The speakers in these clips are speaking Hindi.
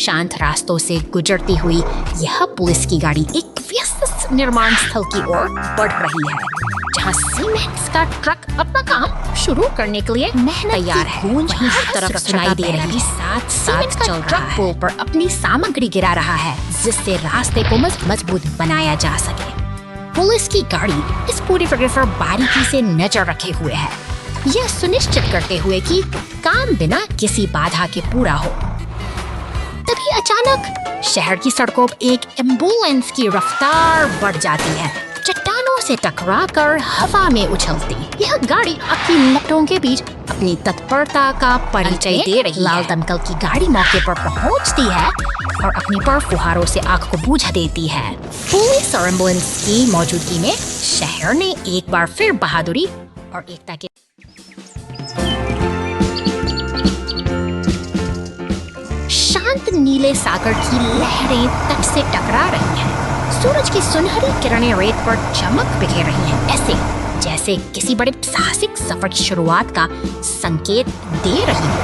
शांत रास्तों से गुजरती हुई यह पुलिस की गाड़ी एक व्यस्त निर्माण स्थल की ओर बढ़ रही है, जहां सीमेंट का ट्रक अपना काम शुरू करने के लिए तैयार है। वहीं हर तरफ सुनाई दे रही साथ साथ चल ट्रक पुल पर अपनी सामग्री गिरा रहा है, जिससे रास्ते को मजबूत बनाया जा सके। पुलिस की गाड़ी इस पूरी जगह पर बारीकी से नजर रखे हुए है, यह सुनिश्चित करते हुए कि काम बिना किसी बाधा के पूरा हो। तभी अचानक शहर की सड़कों पर एक एम्बुलेंस की रफ्तार बढ़ जाती है, चट्टानों से टकराकर हवा में उछलती। यह गाड़ी आपकी लपटों के बीच अपनी तत्परता का परिचय दे रही है। लाल दमकल की गाड़ी मौके पर पहुंचती है और अपनी पर फुहारों से आग को बुझा देती है। पुलिस और एम्बुलेंस की मौजूदगी में शहर ने एक बार फिर बहादुरी और एकता के शांत नीले सागर की लहरें तट से टकरा रही हैं। सूरज की सुनहरी किरणें रेत पर चमक बिखेर रही हैं, ऐसे जैसे किसी बड़े साहसिक सफर की शुरुआत का संकेत दे रही हो।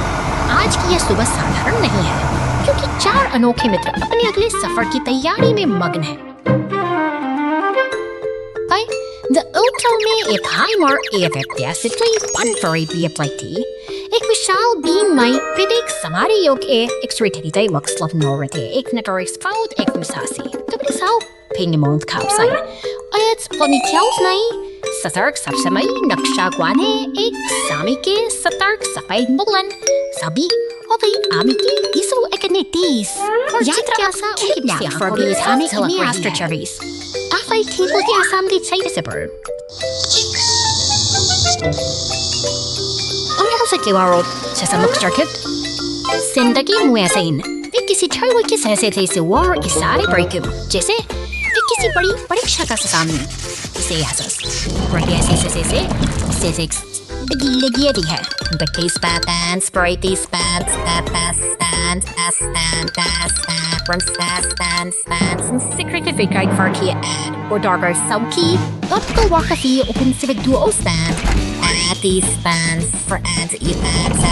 आज की यह सुबह साधारण नहीं है, क्योंकि 4 अनोखे मित्र अपने अगले सफर की तैयारी में मग्न हैं। De auto में एक हाइमर एक विशाल been pidig samariog extremity Waxlav Norte, ik notorious fout, ik musasi. Dobry sao, pinimond kausay. Ayat planetels nai, satark sapsamay, nakshagwane, ek sami ke satark sapay bulan, sabi, obi amiki, iso ekanitis. Yatra sa kidnap for the atomic astracharis. Afay table di asam di tsayisipur. से क्लिवारो जैसा लुक स्टार्टेड जिंदगी मुआसीन वे किसी ठहरे के सहसे थे से वार के सारे ब्रेक जैसे वे किसी बड़ी परीक्षा का सामने से आसस बड़ी ऐसे लगी है the case patterns bright these pants stands and secretly guide for key ad or darker sauki optical wakafi open civic duo stand at these stands for anti-events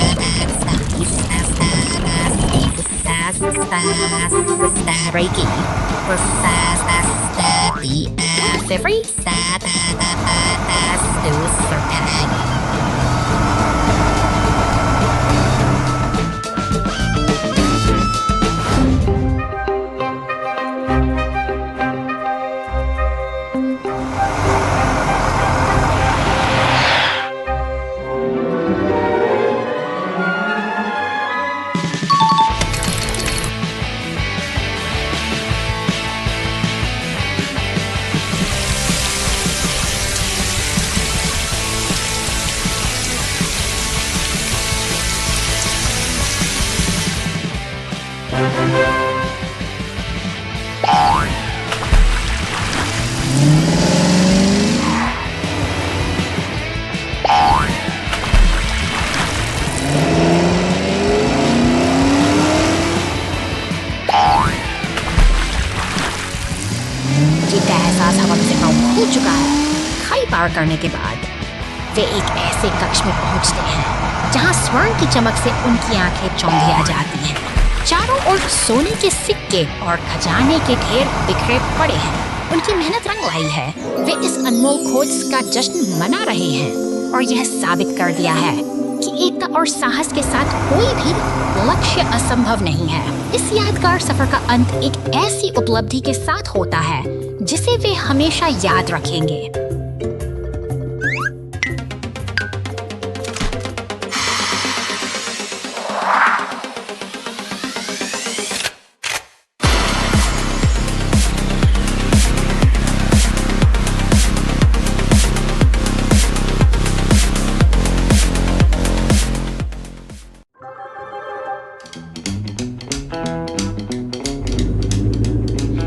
करने के बाद वे एक ऐसे कक्ष में पहुंचते हैं जहां स्वर्ण की चमक से उनकी आंखें चौंधिया जाती हैं। चारों ओर सोने के सिक्के और खजाने के ढेर बिखरे पड़े हैं। उनकी मेहनत रंग लाई है। वे इस अनमोल खोज का जश्न मना रहे हैं और यह साबित कर दिया है कि एकता और साहस के साथ कोई भी लक्ष्य असंभव नहीं है। इस यादगार सफर का अंत एक ऐसी उपलब्धि के साथ होता है जिसे वे हमेशा याद रखेंगे।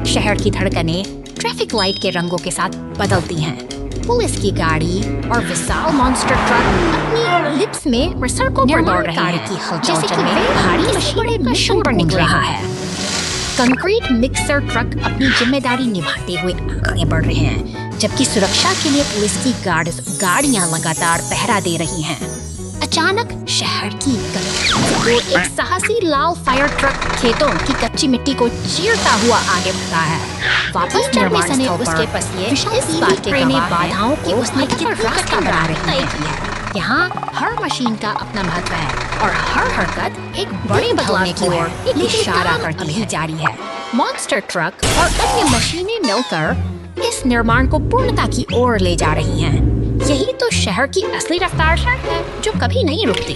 शहर की धड़कनें ट्रैफिक लाइट के रंगों के साथ बदलती हैं। पुलिस की गाड़ी और विशाल मॉन्स्टर ट्रक अपनी लिप्स में सड़कों पर दौड़ रहे हैं, जैसे कि वे भारी मशीनरी मिशन पर निकल रहा है। कंक्रीट मिक्सर ट्रक अपनी जिम्मेदारी निभाते हुए आगे बढ़ रहे हैं, जबकि सुरक्षा के लिए पुलिस की गाड़ियां लगातार पहरा दे रही हैं। अचानक शहर की तो एक साहसी लाल फायर ट्रक खेतों की कच्ची मिट्टी को चीरता हुआ आगे बढ़ता है। वापस चढ़ने से उसके पसीने इस बात के बाधाओं की उसने कितना रास्ता बना रही है। यहाँ हर मशीन का अपना महत्व है और हर हरकत एक बड़े बदलाव की ओर एक इशारा करती ही जारी है। मॉन्स्टर ट्रक और अन्य मशीनें मिलकर इस निर्माण को पूर्णता की ओर ले जा रही हैं। यही तो शहर की असली रफ्तार है जो कभी नहीं रुकती।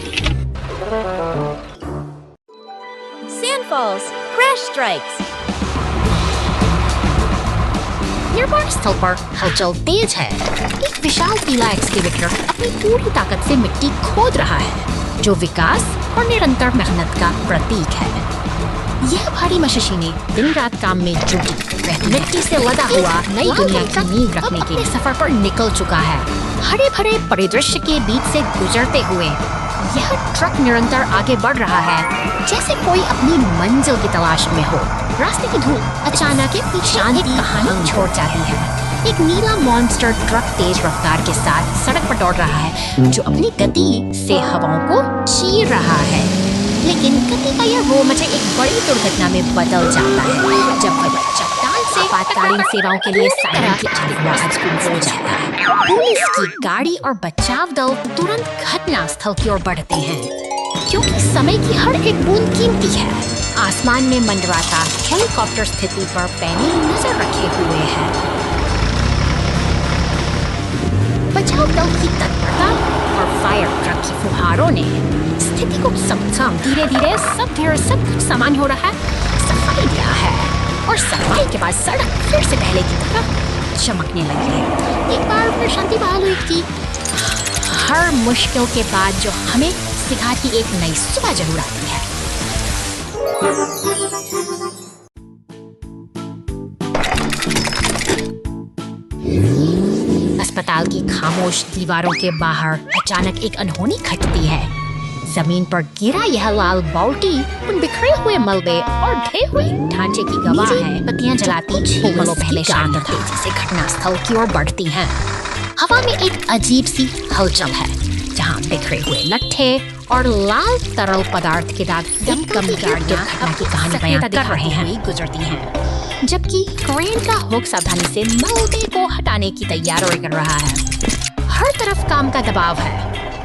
Sandfalls, crash strikes. निर्माण स्थल पर हलचल तेज है। एक विशाल पीला एक्सकेवेटर अपनी पूरी ताकत से मिट्टी खोद रहा है, जो विकास और निरंतर मेहनत का प्रतीक है। यह भारी मशीनें दिन रात काम में जुटी मिट्टी से लदा हुआ नई दुनिया की नींव रखने के सफर पर निकल चुका है। हरे भरे परिदृश्य के बीच से गुजरते हुए यह ट्रक निरंतर आगे बढ़ रहा है, जैसे कोई अपनी मंजिल की तलाश में हो। रास्ते की धूल अचानक एक शांति कहानी छोड़ जाती है। एक नीला मॉन्स्टर ट्रक तेज रफ्तार के साथ सड़क पर दौड़ रहा है, जो अपनी गति से हवाओं को चीर रहा है। लेकिन गति का यह रोमांच एक बड़ी दुर्घटना में बदल जाता है जब वह चट्टान से आपातकालीन सेवाओं के लिए सायरन की आवाज हो जाता है। पुलिस की गाड़ी और बचाव दल तुरंत घटना स्थल की ओर बढ़ते हैं, क्योंकि समय की हर एक बूंद कीमती है। आसमान में मंडराता हेलीकॉप्टर स्थिति पर पैनी नजर रखे हुए है। बचाव दल की तत्परता और फायर ट्रक की फुहारों ने स्थिति को समझा। धीरे धीरे सब कुछ सामान्य हो रहा है। सफाई किया है और सफाई के बाद सड़क फिर से पहले की तरह चमकने लगी है। एक बार फिर शांति बहाल हुई थी। हर मुश्किल के बाद जो हमें सिखाती एक नई सुबह जरूर आती है। अस्पताल की खामोश दीवारों के बाहर अचानक एक अनहोनी घटती है। जमीन पर गिरा यह लाल बाल्टी उन बिखरे हुए मलबे और ढे हुए ढांचे की गवाह है। बत्तियां जलाती पलों पहले शांत तेजी से घटना स्थल की ओर बढ़ती हैं। हवा में एक अजीब सी हलचल है, जहां बिखरे हुए लट्ठे और लाल तरल पदार्थ के दाग दमकम गाड़ियां घटना की कहानी बयां कर रहे हैं गुजरती हैं, जबकि क्रेन का हुक सावधानी से मलबे को हटाने की तैयारी कर रहा है। हर तरफ काम का दबाव है।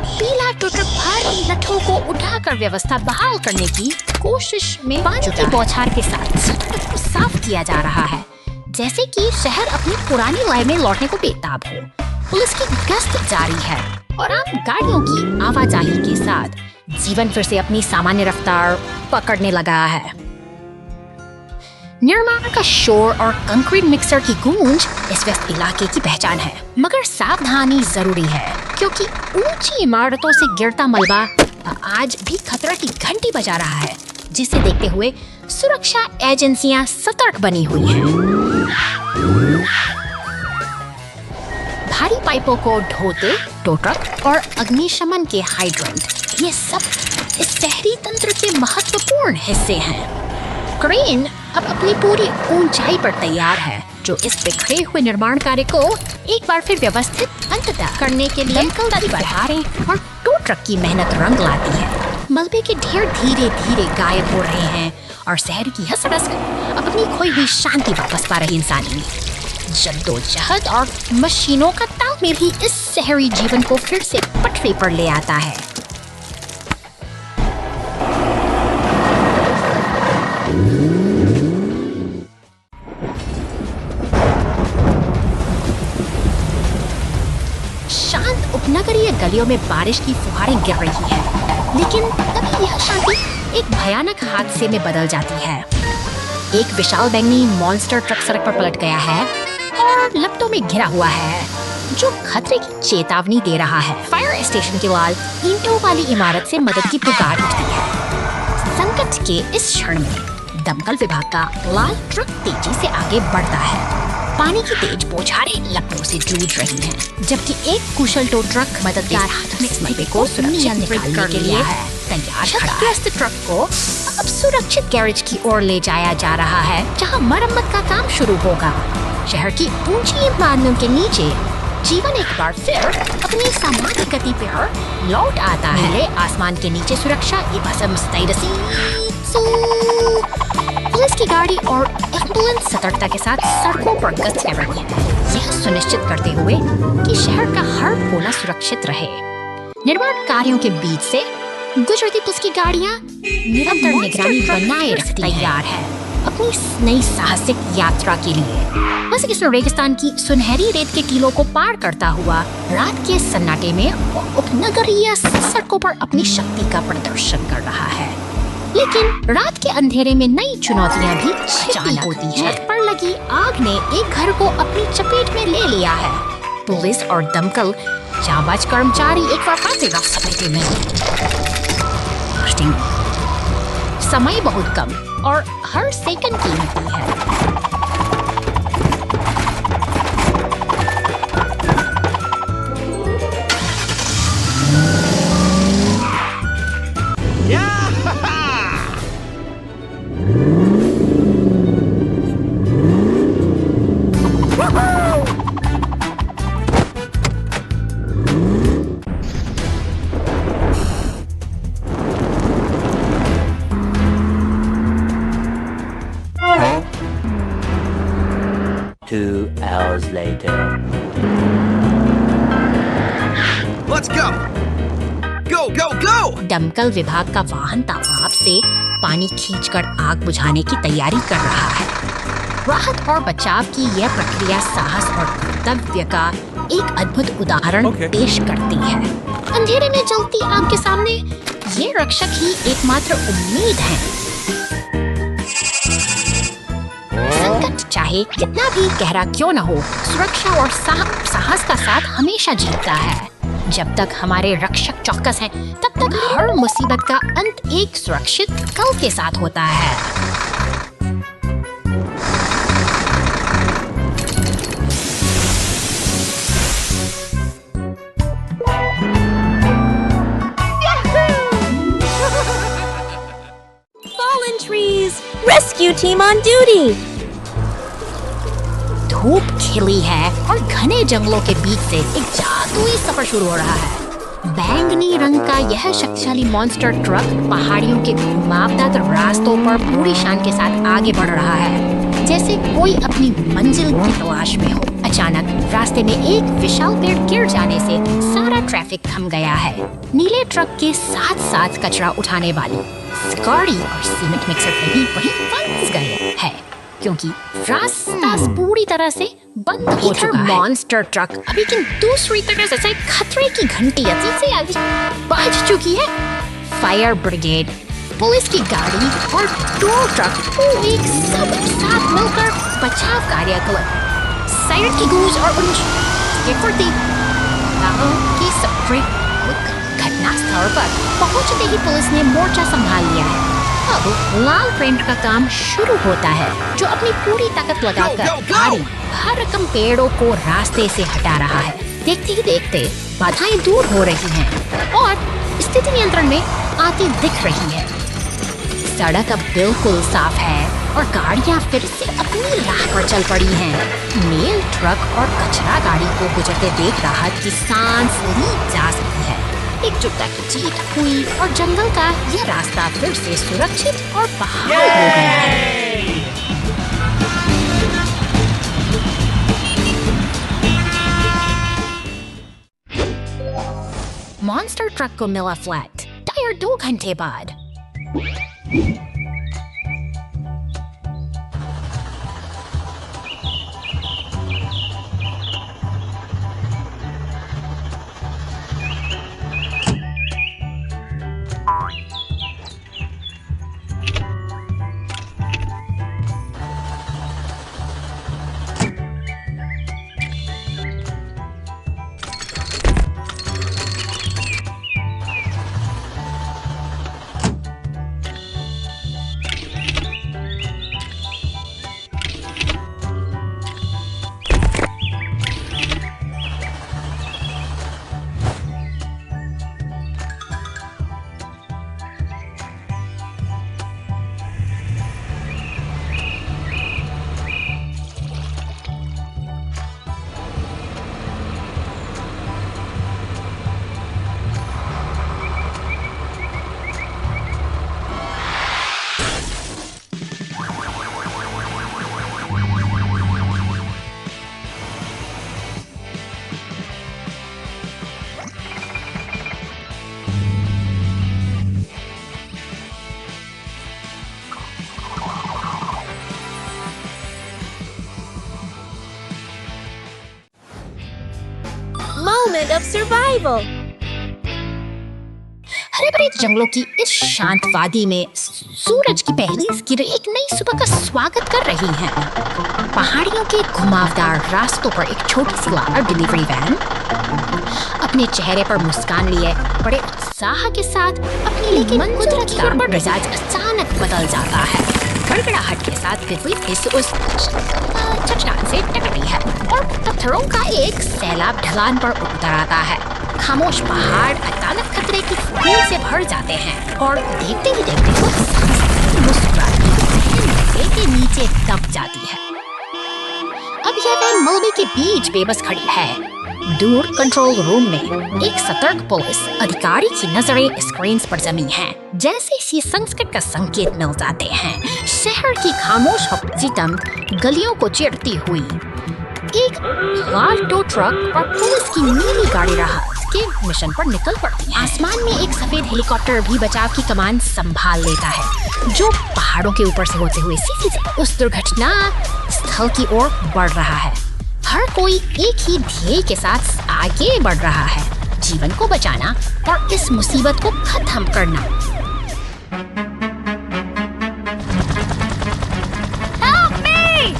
पीला टूट भारी लट्ठों को उठाकर व्यवस्था बहाल करने की कोशिश में पानी की बौछार के साथ सड़क को साफ किया जा रहा है, जैसे कि शहर अपनी पुरानी लय में लौटने को बेताब हो। पुलिस की गश्त जारी है और आम गाड़ियों की आवाजाही के साथ जीवन फिर से अपनी सामान्य रफ्तार पकड़ने लगा है। निर्माण का शोर और कंक्रीट मिक्सर की गूंज इस व्यस्त इलाके की पहचान है, मगर सावधानी जरूरी है, क्योंकि ऊंची इमारतों से गिरता मलबा आज भी खतरा की घंटी बजा रहा है, जिसे देखते हुए सुरक्षा एजेंसियां सतर्क बनी हुई हैं। भारी पाइपों को ढोते टो ट्रक और अग्निशमन के हाइड्रेंट, ये सब इस शहरी तंत्र के महत्वपूर्ण हिस्से हैं। क्रेन अब अपनी पूरी ऊंचाई पर तैयार है, जो इस बिखरे हुए निर्माण कार्य को एक बार फिर व्यवस्थित अंततः करने के लिए कड़ी बहारें और टो ट्रक की मेहनत रंग लाती है। मलबे के ढेर धीरे धीरे गायब हो रहे हैं और शहर की हंस-हंस अपनी खोई हुई शांति वापस पा रही इंसानी जद्दोजहद और मशीनों का तालमेल ही इस शहरी जीवन को फिर से पटरी पर ले आता है। शांत उपनगरीय गलियों में बारिश की फुहारें गिर रही हैं, लेकिन तभी यह शांति एक भयानक हादसे में बदल जाती है। एक विशाल बैंगनी मॉन्स्टर ट्रक सड़क पर पलट गया है और लपटों में घिरा हुआ है, जो खतरे की चेतावनी दे रहा है। फायर स्टेशन के लाल ईंटों वाली इमारत से मदद की पुकार उठती है। संकट के इस क्षण में दमकल विभाग का लाल ट्रक तेजी से आगे बढ़ता है। पानी की तेज बौछारें लपटों से जूझ रही हैं, जबकि एक कुशल टो ट्रक मददगार हाथों में मलबे को सुरक्षित निकालने के लिए तैयार खड़ा है। ट्रक को अब सुरक्षित गैरेज की ओर ले जाया जा रहा है, जहां मरम्मत का काम शुरू होगा। शहर की ऊंची इमारतों के नीचे जीवन एक बार फिर अपनी सामान्य गति पर लौट आता है। नीले आसमान के नीचे सुरक्षा पुलिस की गाड़ी और एम्बुलेंस सतर्कता के साथ सड़कों पर गश्त कर रही है, यह सुनिश्चित करते हुए कि शहर का हर कोना सुरक्षित रहे। निर्माण कार्यों के बीच से गुजरती पुलिस की गाड़ियां निरंतर निगरानी बनाए रखती तैयार है अपनी नई साहसिक यात्रा के लिए। बस इस रेगिस्तान की सुनहरी रेत के टीलों को पार करता हुआ रात के सन्नाटे में उपनगरीय सड़कों पर अपनी शक्ति का प्रदर्शन कर रहा है। लेकिन रात के अंधेरे में नई चुनौतियां भी छिपी होती हैं। छत पर लगी आग ने एक घर को अपनी चपेट में ले लिया है। पुलिस और दमकल जांबाज कर्मचारी एक बार फिर से समेटे में। समय बहुत कम और हर सेकंड कीमती है। hours later. Let's go! Go, go, go! दमकल विभाग का वाहन तालाब से पानी खींचकर आग बुझाने की तैयारी कर रहा है। राहत और बचाव की यह प्रक्रिया साहस और कर्तव्य का एक अद्भुत उदाहरण पेश करती है। अंधेरे में जलती आग के सामने ये रक्षक ही एकमात्र उम्मीद है। संकट चाहे कितना भी गहरा क्यों न हो, सुरक्षा और साहस का साथ हमेशा जीतता है। जब तक हमारे रक्षक चौकस हैं, तब तक हर मुसीबत का अंत एक सुरक्षित कल के साथ होता है। Fallen trees! Rescue team on duty! धूप खिली है और घने जंगलों के बीच से एक जादुई सफर शुरू हो रहा है। बैंगनी रंग का यह शक्तिशाली मॉन्स्टर ट्रक पहाड़ियों के घुमावदार रास्तों पर पूरी शान के साथ आगे बढ़ रहा है, जैसे कोई अपनी मंजिल की तलाश में हो। अचानक रास्ते में एक विशाल पेड़ गिर जाने से सारा ट्रैफिक थम गया है। नीले ट्रक के साथ साथ कचरा उठाने वाली गाड़ी और सीमेंट मिक्सर भी वहीं फंस गए हैं, क्योंकि रास्ता पूरी तरह से बंद हो चुका है। मॉन्स्टर ट्रक अभी की दूसरी तरफ से खतरे की घंटी से बज चुकी है। फायर ब्रिगेड, पुलिस की गाड़ी और टोल ट्रक एक सब साथ मिलकर बचाव कार्य कर। सायरन की गूंज और घटना स्थल पर पहुंचते ही पुलिस ने मोर्चा संभाल लिया है। अब लाल पेंट का काम शुरू होता है, जो अपनी पूरी ताकत लगाकर भारी भरकम पेड़ों को रास्ते से हटा रहा है। देखते ही देखते बाधाएं दूर हो रही हैं और स्थिति नियंत्रण में आती दिख रही है। सड़क अब बिल्कुल साफ है और गाड़ियां फिर से अपनी राह पर चल पड़ी हैं। मेल ट्रक और कचरा गाड़ी को गुजरते देख राहत की सांस ली जा सकती है। एकजुटता की जीत हुई और जंगल का यह रास्ता फिर से सुरक्षित और बहाल हो गया है। मॉन्स्टर ट्रक को मिला फ्लैट टायर 2 घंटे बाद। Moment of survival. हरे भरे जंगलों की इस शांत वादी में सूरज की पहली किरणें एक नई सुबह का स्वागत कर रही हैं। पहाड़ियों के घुमावदार रास्तों पर एक छोटी सी कार डिलीवरी वैन अपने चेहरे पर मुस्कान लिए बड़े उत्साह के साथ अपनी लेकिन कुदरत का मिजाज अचानक बदल जाता है। गड़गड़ाहट के साथ तितली फिर उस चट्टान से टकराती है और पत्थरों का एक सैलाब ढलान पर उतर आता है। खामोश पहाड़ अचानक खतरे की भीड़ से भर जाते हैं और देखते ही देखते वो मुस्कुराती के नीचे दब जाती है। अब यह वैन मलबे के बीच बेबस खड़ी है। दूर कंट्रोल रूम में एक सतर्क पुलिस अधिकारी की नजरें स्क्रीन पर जमी हैं। जैसे ही संकट का संकेत मिल जाते हैं, शहर की खामोश हफ्तीतम गलियों को चिरती हुई एक लाल टो ट्रक और पुलिस की नीली गाड़ी राहत के मिशन पर निकल पड़ती है। आसमान में एक सफेद हेलीकॉप्टर भी बचाव की कमान संभाल लेता है, जो पहाड़ों के ऊपर से होते हुए सीधे उस दुर्घटना स्थल की ओर बढ़ रहा है। हर कोई एक ही ध्येय के साथ आगे बढ़ रहा है, जीवन को बचाना और इस मुसीबत को खत्म करना। Help me!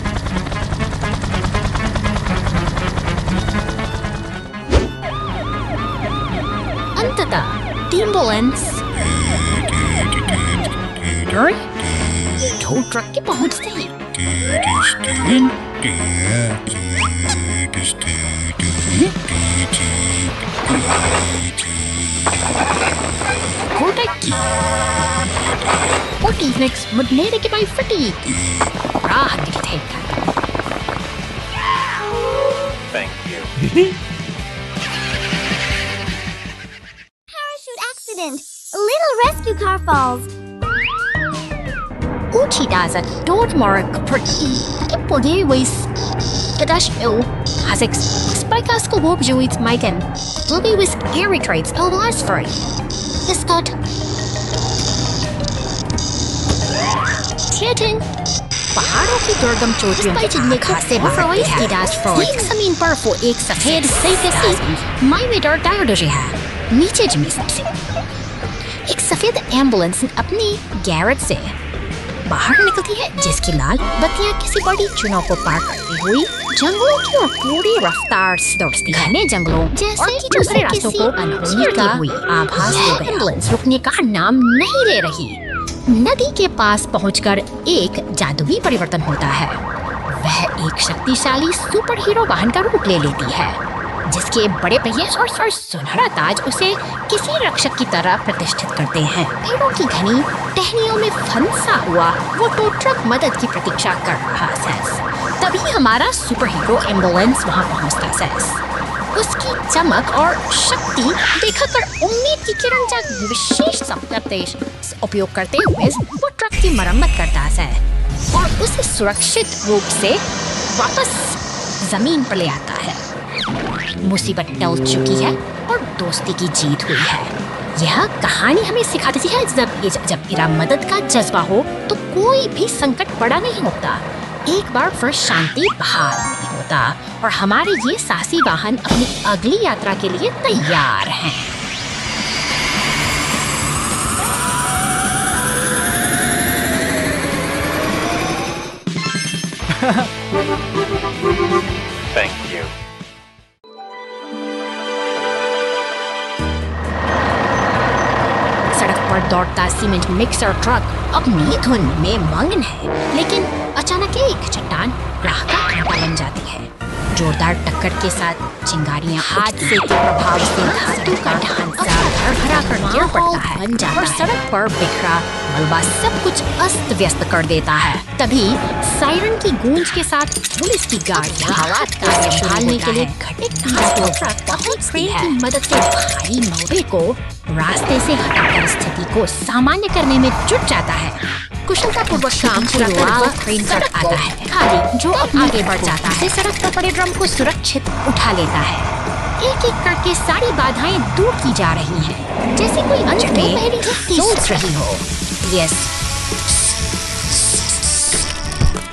अंततः एम्बुलेंस टो ट्रक के पहुंचते ही What is next? Magnetic by fatigue. Thank you. Parachute accident. A little rescue car falls. Uchidaza Dortmark Podeways Kadash Il Hasex Spikas Kolobjoids Maiken Lobby with Erythrates Elasfrey Scott Tieting पहाड़ों की दुर्गम चोटियों के जिनमें खासे बाहर की दास एक जमीन पर वो एक सफेद सही माइवेटर डायोडोजी है। नीचे जमी सबसे एक सफेद एम्बुलेंस अपनी गैरेज से बाहर निकलती है, जिसकी लाल बत्तियां किसी बड़ी चुनाव को पार करती हुई जंगलों की और पूरी रफ्तार से दौड़ती है। घने जंगलों जैसे कि दूसरे रास्तों को अनहोनी हुई आभास हो गया। एम्बुलेंस रुकने का नाम नहीं ले रही। नदी के पास पहुंचकर एक जादुई परिवर्तन होता है। वह एक शक्तिशाली सुपर हीरो वाहन का रूप ले लेती है, जिसके बड़े पहिए और सुनहरा ताज उसे किसी रक्षक की तरह प्रतिष्ठित करते हैं। पेड़ों की घनी टहनियों में फंसा हुआ वो टो ट्रक मदद की प्रतीक्षा कर रहा है। तभी हमारा सुपर हीरो एम्बुलेंस वहां पहुंचता है। उसकी चमक और शक्ति देखकर उम्मीद की किरण जाग विशेष संदेश उपयोग करते हुए वो ट्रक की मरम्मत करता है और उसे सुरक्षित रूप से वापस जमीन पर ले आता है। मुसीबत टल चुकी है और दोस्ती की जीत हुई है। यह कहानी हमें सिखाती है जब इरा मदद का जज्बा हो तो कोई भी संकट बड़ा नहीं होता। एक बार फिर शांति बहाल नहीं होता और हमारे ये साहसी वाहन अपनी अगली यात्रा के लिए तैयार हैं। Thank you. सड़क पर दौड़ता सीमेंट मिक्सर ट्रक अपनी धुन में मगन है, लेकिन अचानक एक चट्टान राह का कांटा बन जाती है। जोरदार टक्कर के साथ चिंगारियां हादसे के प्रभाव से धातु का ढांचा भरभरा कर गिर पड़ता है बन जाता और सड़क पर बिखरा मलबा सब कुछ अस्त व्यस्त कर देता है। तभी सायरन की गूंज के साथ पुलिस की गाड़ी हालात का संभालने के लिए ट्रक अपनी ट्रेन की मदद से भारी मलबे को रास्ते से हटाकर स्थिति को सामान्य करने में जुट जाता है। कुशलतापूर्वक काम पूरा कर ट्रेन सड़क आता है, खाली जो आगे बढ़ जाता है। सड़क पर पड़े ड्रम को सुरक्षित उठा लेता है। एक एक करके सारी बाधाएं दूर की जा रही हैं, जैसे कोई अजनबी सोच रही हो। यस,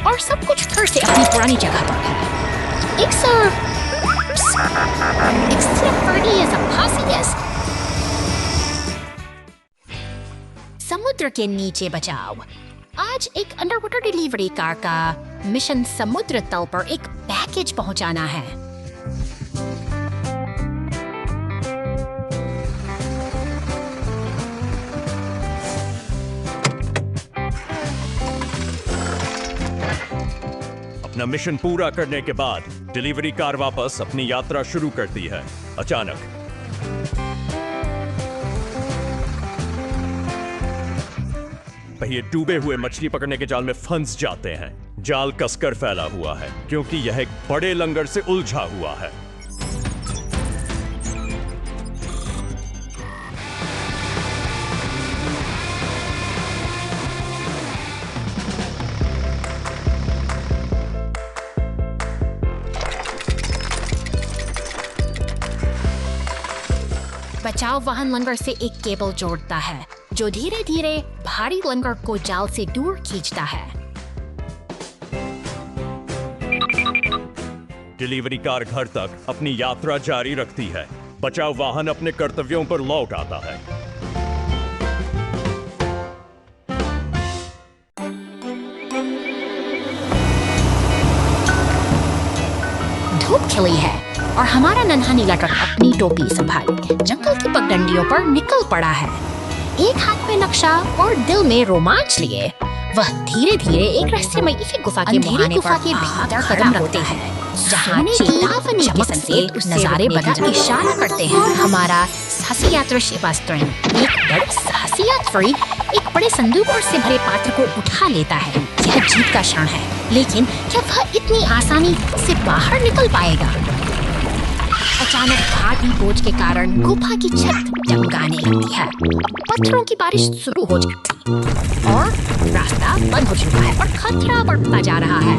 और सब कुछ फिर से अपनी पुरानी जगह पर है। समुद्र के नीचे बचाव। आज एक अंडरवाटर डिलीवरी कार का मिशन समुद्र तल पर एक पैकेज पहुंचाना है। अपना मिशन पूरा करने के बाद डिलीवरी कार वापस अपनी यात्रा शुरू करती है। अचानक पहिए डूबे हुए मछली पकड़ने के जाल में फंस जाते हैं। जाल कसकर फैला हुआ है क्योंकि यह एक बड़े लंगर से उलझा हुआ है। बचाव वाहन लंगर से एक केबल जोड़ता है जो धीरे धीरे भारी लंगर को जाल से दूर खींचता है। डिलीवरी कार घर तक अपनी यात्रा जारी रखती है। बचाव वाहन अपने कर्तव्यों पर लौट आता है। धूप खिली है और हमारा नन्हा नीला ट्रक अपनी टोपी संभाले जंगल की पगडंडियों पर निकल पड़ा है। एक हाथ में नक्शा और दिल में रोमांच लिए वह धीरे धीरे एक रहस्यमयी गुफा के मुहाने पर भीतर कदम रखते हैं, जहाँ चेतावनी के संकेत नजारे बदलकर इशारा करते हैं। हमारा साहसी यात्री सेबास्टियन एक बड़े साहसी यात्री एक बड़े संदूक और से भरे पात्र को उठा लेता है। यह जीत का क्षण है, लेकिन क्या वह इतनी आसानी से बाहर निकल पाएगा? अचानक भारी बोझ के कारण गुफा की छत डगमगाने लगती है। पत्थरों की बारिश शुरू हो जाती है और रास्ता बंद हो चुका है और खतरा बढ़ता जा रहा है।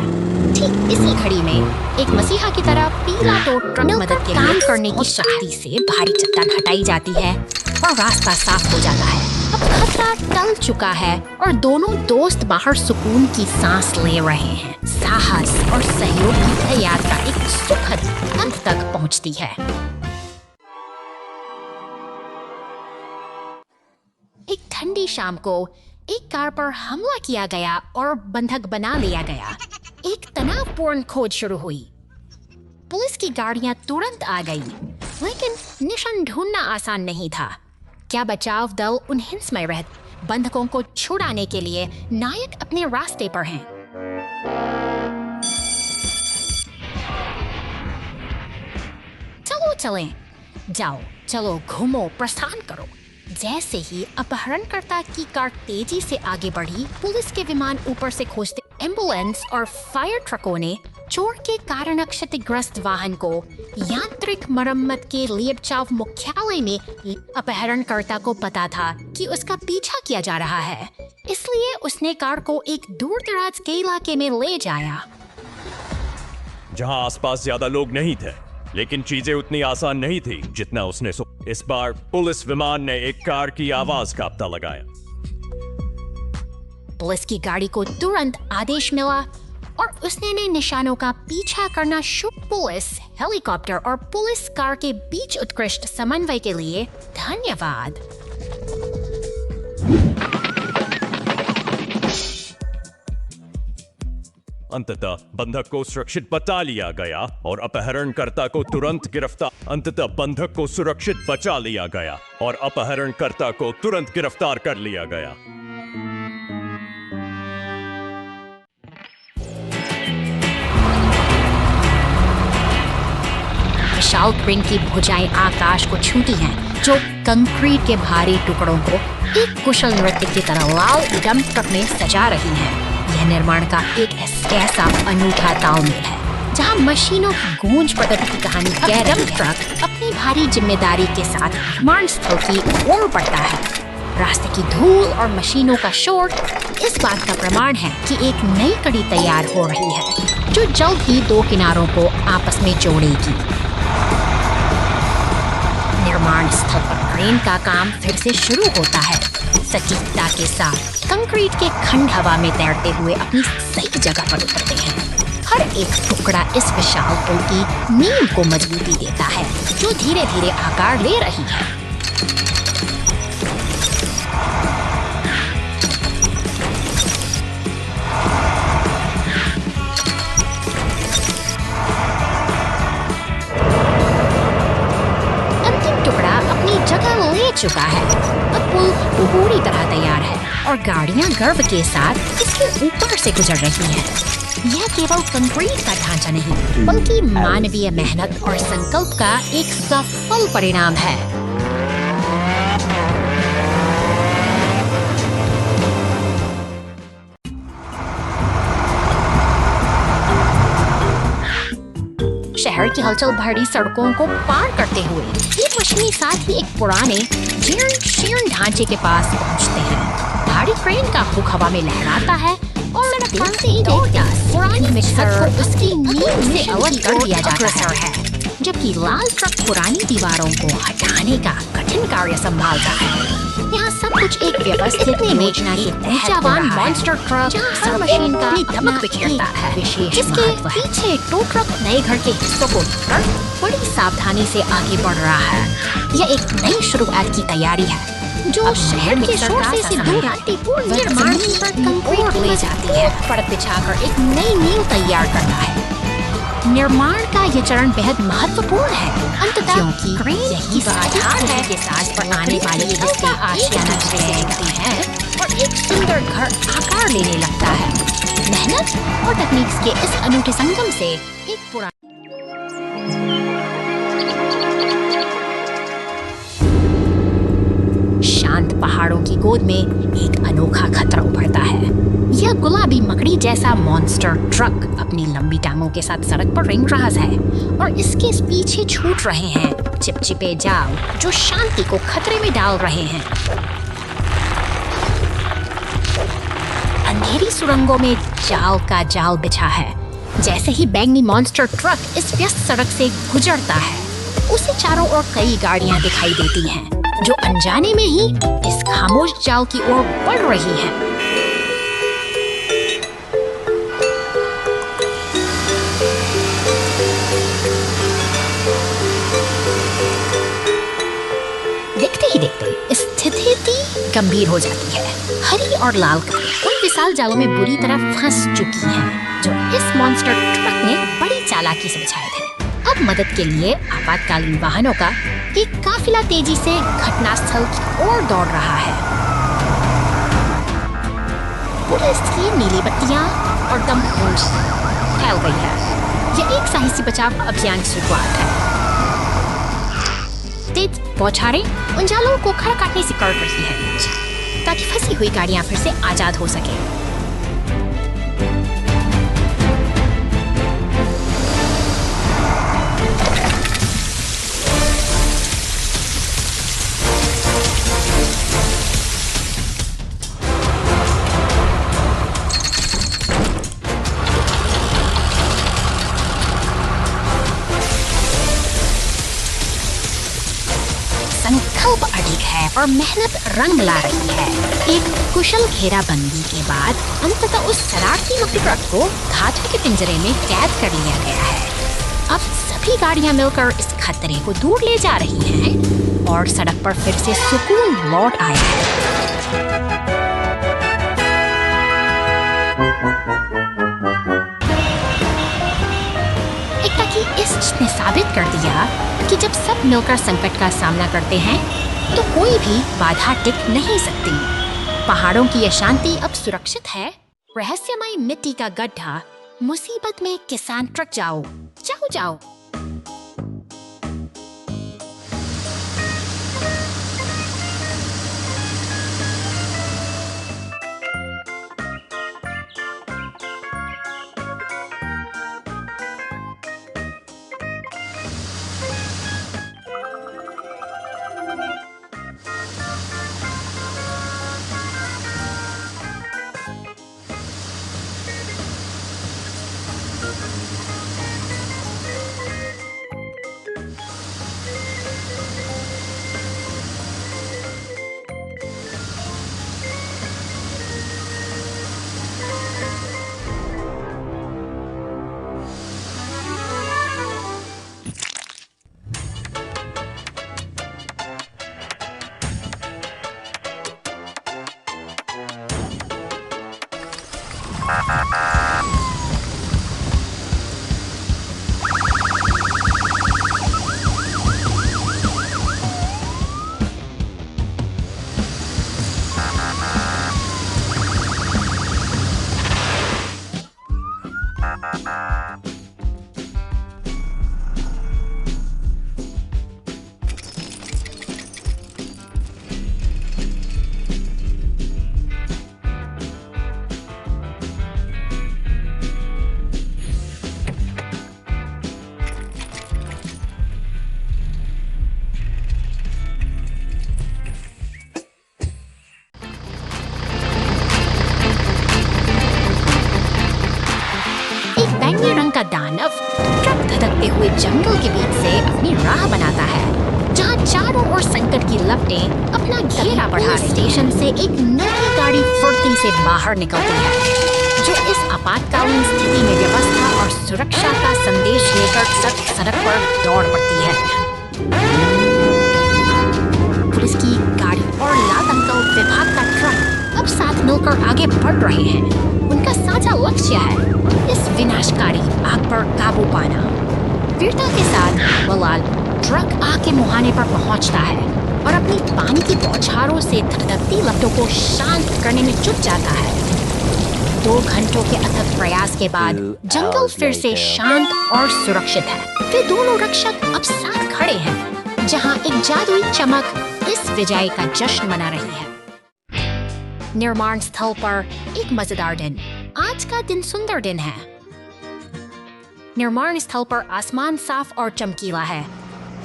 ठीक इसी घड़ी में एक मसीहा की तरह पीला तो ट्रक मदद के काम करने की शक्ति से भारी चट्टान हटाई जाती है और रास्ता साफ हो जाता है। अब खतरा टल चुका है और दोनों दोस्त बाहर सुकून की सांस ले रहे हैं। साहस और सहयोग की यह यात्रा एक सुखद अंत तक पहुंचती है। एक ठंडी शाम को एक कार पर हमला किया गया और बंधक बना लिया गया। एक तनावपूर्ण खोज शुरू हुई। पुलिस की गाड़ियां तुरंत आ गई, लेकिन निशान ढूंढना आसान नहीं था। क्या बचाव दल उन हिंसमय बंधकों को छुड़ाने के लिए नायक अपने रास्ते पर हैं? चलो चलें, जाओ, चलो घूमो, प्रस्थान करो। जैसे ही अपहरणकर्ता की कार तेजी से आगे बढ़ी, पुलिस के विमान ऊपर से खोजते एम्बुलेंस और फायर ट्रकों ने चोर के कारण क्षतिग्रस्त वाहन को यांत्रिक मरम्मत के लिए बचाव मुख्यालय में अपहरणकर्ता को पता था कि उसका पीछा किया जा रहा है, इसलिए उसने कार को एक दूर दराज के इलाके में ले जाया जहां आसपास ज्यादा लोग नहीं थे। लेकिन चीजें उतनी आसान नहीं थी जितना उसने इस बार पुलिस विमान ने एक कार की आवाज का पता लगाया। पुलिस की गाड़ी को तुरंत आदेश मिला और उसने निशानों का पीछा करना शुरू। पुलिस हेलीकॉप्टर और पुलिस कार के बीच उत्कृष्ट समन्वय के लिए धन्यवाद। अंततः बंधक को सुरक्षित बचा लिया गया और अपहरणकर्ता को तुरंत गिरफ्तार कर लिया गया। विशाल क्रेन की भुजाएं आकाश को छूती हैं, जो कंक्रीट के भारी टुकड़ों को एक कुशल नृत्य की तरह लाल डंप ट्रक में सजा रही हैं। यह निर्माण का एक ऐसा अनूठा तालमेल है जहां मशीनों की गूंज प्रगति की कहानी डंप ट्रक अपनी भारी जिम्मेदारी के साथ निर्माण स्थल की ओर बढ़ता है। रास्ते की धूल और मशीनों का शोर इस बात का प्रमाण है कि एक नई कड़ी तैयार हो रही है जो जल्द ही दो किनारों को आपस में जोड़ेगी। निर्माण स्थल पर क्रेन का काम फिर से शुरू होता है। सटीकता के साथ कंक्रीट के खंड हवा में तैरते हुए अपनी सही जगह पर उतरते हैं। हर एक टुकड़ा इस विशाल पुल की नींव को मजबूती देता है, जो धीरे धीरे आकार ले रही है। जगह ले चुका है। अब पुल पूरी तरह तैयार है और गाड़ियां गर्व के साथ इसके ऊपर से गुजर रही हैं। यह केवल कंक्रीट का ढांचा नहीं, बल्कि मानवीय मेहनत और संकल्प का एक सफल परिणाम है। शहर की हलचल भरी सड़कों को पार करते हुए ये मशीनी साथ ही एक पुराने जीर्ण ढांचे के पास पहुंचते हैं। भारी क्रेन का हुक हवा में लहराता है और सड़क से ही पुरानी मिक्सर को उसकी नींव से अलग कर दिया जाता है, जबकि लाल ट्रक पुरानी दीवारों को हटाने का कठिन कार्य संभालता है। यहाँ सब कुछ एक व्यवस्थित योजना के ऊर्जावान मॉन्स्टर ट्रक हर मशीन का धमक बिखेरता है, जिसके पीछे टो ट्रक नए घर के हिस्सों को कर बड़ी सावधानी से आगे बढ़ रहा है। यह एक नई शुरुआत की तैयारी है, जो शहर के शोर से दूर पूर्ण निर्माण पर कंक्रीट ले जाती है, परत बिछाकर एक नई नींव तैयार करता है। निर्माण का यह चरण बेहद महत्वपूर्ण है, अंततः क्योंकि यही आधार है के साथ पर आने वाले हिस्से आशियाना दिखती है और एक सुंदर घर आकार लेने लगता है। मेहनत और तकनीक के इस अनूठे संगम से एक पुराना शांत पहाड़ों की गोद में एक अनोखा खतरा उभरता है। यह गुलाबी मकड़ी जैसा मॉन्स्टर ट्रक अपनी लंबी टांगों के साथ सड़क पर रेंग रहा है और इसके पीछे छूट रहे हैं चिपचिपे जाल, जो शांति को खतरे में डाल रहे हैं। अंधेरी सुरंगों में जाल का जाल बिछा है। जैसे ही बैंगनी मॉन्स्टर ट्रक इस व्यस्त सड़क से गुजरता है, उसे चारों ओर कई गाड़ियां दिखाई देती हैं, जो अनजाने में ही इस खामोश जाल की ओर बढ़ रही हैं। देखते ही देखते स्थिति गंभीर हो जाती है। हरी और लाल गाड़ियां उन विशाल जालों में बुरी तरह फंस चुकी हैं, जो इस मॉन्स्टर ट्रक ने बड़ी चालाकी से बिछाए थे। अब मदद के लिए आपातकालीन वाहनों का एक काफिला तेजी से घटनास्थल की ओर दौड़ रहा है। पुलिस की नीली बत्तियां और दम गूंज फैल गई है। यह एक साहसी बचाव अभियान की शुरुआत है। तेज बौछारें उन जालों को खड़ा काटने से कर रही है, ताकि फंसी हुई गाड़ियां फिर से आजाद हो सके। संकल्प अडिग है और मेहनत रंग ला रही है। एक कुशल घेराबंदी के बाद अंततः उस शरारती मकड़ी ट्रक को ढांचे के पिंजरे में कैद कर लिया गया है। अब सभी गाड़ियां मिलकर इस खतरे को दूर ले जा रही हैं और सड़क पर फिर से सुकून लौट आया है। ने साबित कर दिया कि जब सब मिलकर संकट का सामना करते हैं तो कोई भी बाधा टिक नहीं सकती। पहाड़ों की यह शांति अब सुरक्षित है। रहस्यमय मिट्टी का गड्ढा, मुसीबत में किसान ट्रक, जाओ जाओ जाओ। बैंगनी रंग का दानव ट्रक धधकते हुए जंगल के बीच से अपनी राह बनाता है, जहाँ चारों ओर संकट की लपटें अपना घेरा बढ़ा स्टेशन से एक नई गाड़ी फुर्ती से बाहर निकलती है, जो इस आपातकालीन स्थिति में व्यवस्था और सुरक्षा का संदेश लेकर सड़क पर दौड़ पड़ती है। पुलिस की गाड़ी और लाल अंकल विभाग का ट्रक अब साथ मिलकर आगे बढ़ रहे हैं। उनका साझा लक्ष्य है इस विनाशकारी आग पर काबू पाना। वीरता के साथ बलाल ट्रक आग के मुहाने पर पहुंचता है और अपनी पानी की बौछारों से धधकती लपटों को शांत करने में जुट जाता है। 2 घंटों के अथक प्रयास के बाद जंगल फिर से शांत और सुरक्षित है। वे दोनों रक्षक अब साथ खड़े हैं, जहां एक जादुई चमक इस विजय का जश्न मना रही है। निर्माण स्थल पर एक मजेदार दिन। आज का दिन सुंदर दिन है। निर्माण स्थल पर आसमान साफ और चमकीला है।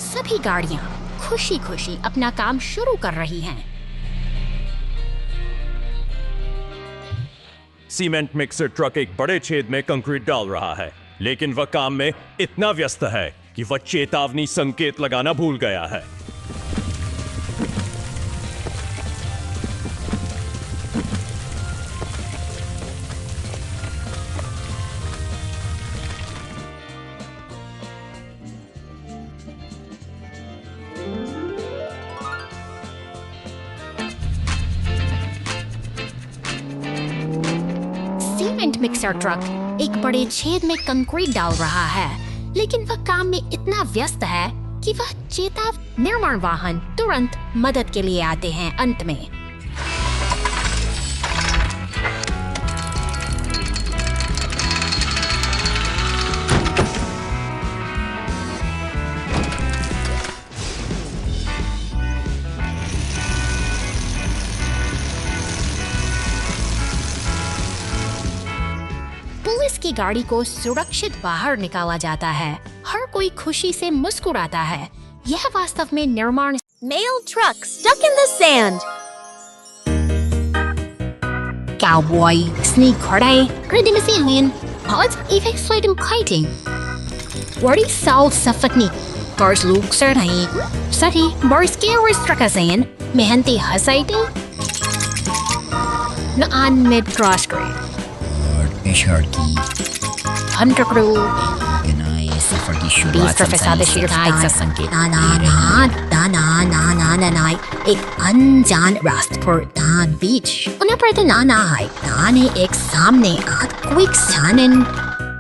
सभी गाड़ियां खुशी खुशी अपना काम शुरू कर रही हैं। सीमेंट मिक्सर ट्रक एक बड़े छेद में कंक्रीट डाल रहा है, लेकिन वह काम में इतना व्यस्त है कि वह चेतावनी संकेत लगाना भूल गया है। सीमेंट मिक्सर ट्रक एक बड़े छेद में कंक्रीट डाल रहा है, लेकिन वह काम में इतना व्यस्त है कि वह चेताव निर्माण वाहन तुरंत मदद के लिए आते हैं। अंत में पुलिस की गाड़ी को सुरक्षित बाहर निकाला जाता है। हर कोई खुशी से मुस्कुराता है। यह वास्तव में निर्माण Mail truck stuck in the sand. Cowboy, sneakgordij, redemisering, hot effectsluitingkleiting. Wordt die zelf safakni, cars looks er nahi. Sorry, bars keer struck zijn, mehenti hasaiting. Na aan mid cross grade. Hunter crew. सफर की Beast शुरुआत Professor the सिर्फ Sheer एक सा संकेत ना एक अनजान रास्ते पर दान बीच उन्हें पर ना दाने एक सामने आत क्विक सानन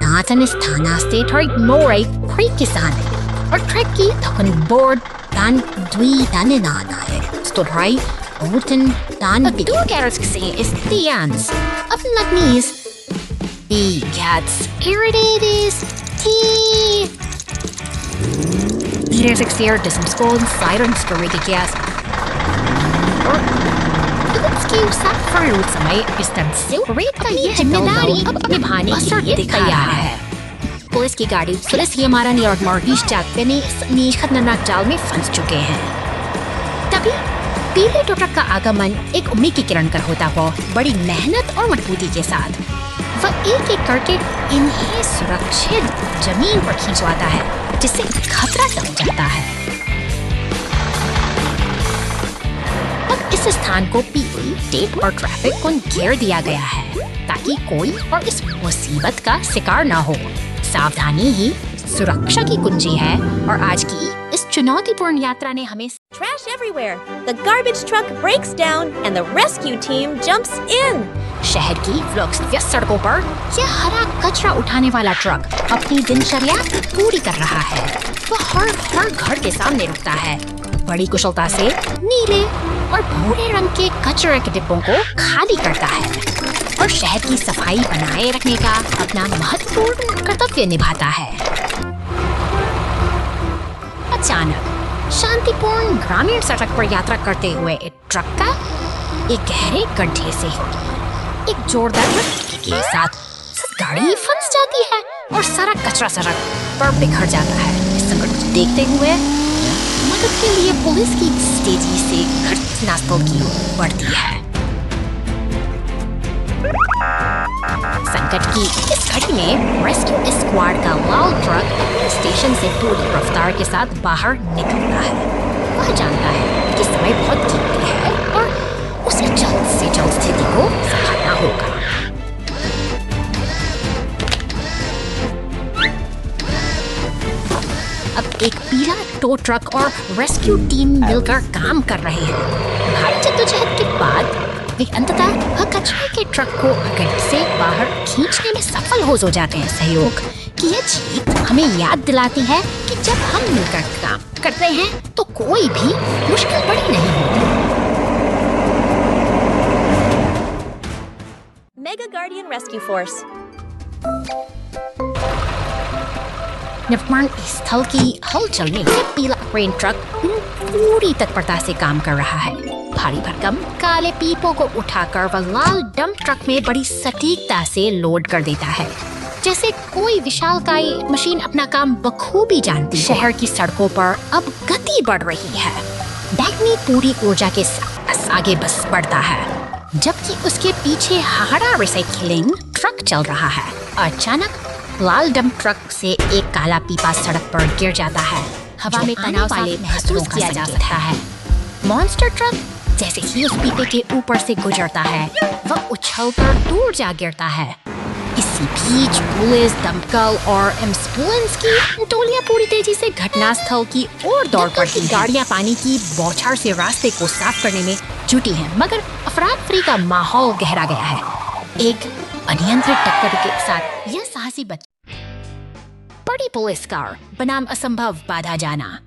नातन स्थाना स्टेट हर मोरे क्विक किसान और ट्रैक की थकन बोर्ड दान द्वी दाने ना है स्टोर हाई ओटन दान बी दो कैरेट्स से इस दियांस अपन लगनीस he gets irritated Leaders exterior to some scold sirens to ridiculous. और इसकी साथ फरूट समय इस्तेंसिल रेट का ये जिम्मेदारी अब निभाने के लिए तैयार है। पुलिस की गाड़ी पुलिस की हमारा न्यूयॉर्क मॉर्गेज टैग पे नीच खतरनाक जाल में फंस चुके हैं। तभी पीले ट्रक का आगमन एक उम्मीद की किरण कर होता हुआ बड़ी मेहनत और मजबूती के साथ वह एक एक करके इन्हें सुरक्षित जमीन पर खिंचवाता है, जिससे खतरा टल जाता है। अब इस स्थान को पीली टेप और ट्रैफिक को घेर दिया गया है ताकि कोई और इस मुसीबत का शिकार न हो। सावधानी ही सुरक्षा की कुंजी है और आज की इस चुनौतीपूर्ण यात्रा ने हमें Trash everywhere. The garbage truck breaks down and the rescue team jumps in. शहर की व्यस्त सड़कों पर यह हरा कचरा उठाने वाला ट्रक अपनी दिनचर्या पूरी कर रहा है। वह हर घर के सामने रुकता है, बड़ी कुशलता से नीले और भूरे रंग के कचरे के डिब्बों को खाली करता है और शहर की सफाई बनाए रखने का अपना महत्वपूर्ण कर्तव्य निभाता है। अचानक शांतिपूर्ण ग्रामीण सड़क पर यात्रा करते हुए एक ट्रक का एक गहरे गड्ढे से एक जोरदार धक्के के साथ गाड़ी फंस जाती है और सारा कचरा सड़क पर बिखर जाता है। इस संकट को देखते हुए मदद के लिए पुलिस की तेजी से घटनास्थल की ओर बढ़ती है। संकट की इस घड़ी में रेस्क्यू स्क्वाड का लाल ट्रक स्टेशन से पूरी रफ्तार के साथ बाहर निकलता है। वह जानता है कि समय बहुत कीमती है और उसे जल्द से जल्द स्थिति को संभालना होगा। अब एक पीला टो ट्रक और रेस्क्यू टीम मिलकर काम कर रहे हैं। भारी जद्दोजहद के बाद वे अंततः कचरे के ट्रक को गड्ढे से बाहर खींचने में सफल हो जाते हैं। सहयोग की यह जीत हमें याद दिलाती है कि जब हम मिलकर काम करते हैं तो कोई भी मुश्किल बड़ी नहीं होती। Mega Guardian Rescue Force. निर्माण स्थल की हलचल में पीला क्रेन ट्रक पूरी तत्परता से काम कर रहा है। भारी भरकम काले पीपों को उठाकर वह लाल डंप ट्रक में बड़ी सटीकता से लोड कर देता है, जैसे कोई विशालकाय मशीन अपना काम बखूबी जानती है। शहर की सड़कों पर अब गति बढ़ रही है। बैगनी पूरी ऊर्जा के साथ आगे बस बढ़ता है, जबकि उसके पीछे हाड़ा रिसाइकलिंग ट्रक चल रहा है। अचानक लाल डंप ट्रक से एक काला पीपा सड़क पर गिर जाता है। हवा में तनाव वाले महसूस किया जा सकता है। मॉन्स्टर ट्रक जैसे ही उस पीपे के ऊपर से गुजरता है, वह उछलकर दूर जा गिरता है। इसी बीच पुलिस, दमकल और एम्बुलेंस की टोलियां पूरी तेजी से घटनास्थल की ओर दौड़ पड़ती हैं। गाड़ियां पानी की बौछार से रास्ते को साफ करने में जुटी हैं, मगर अफरा-तफरी का माहौल गहरा गया है। एक अनियंत्रित टक्कर के साथ यह साहसी बड़ी पुलिस कार बनाम असंभव बाधा जाना।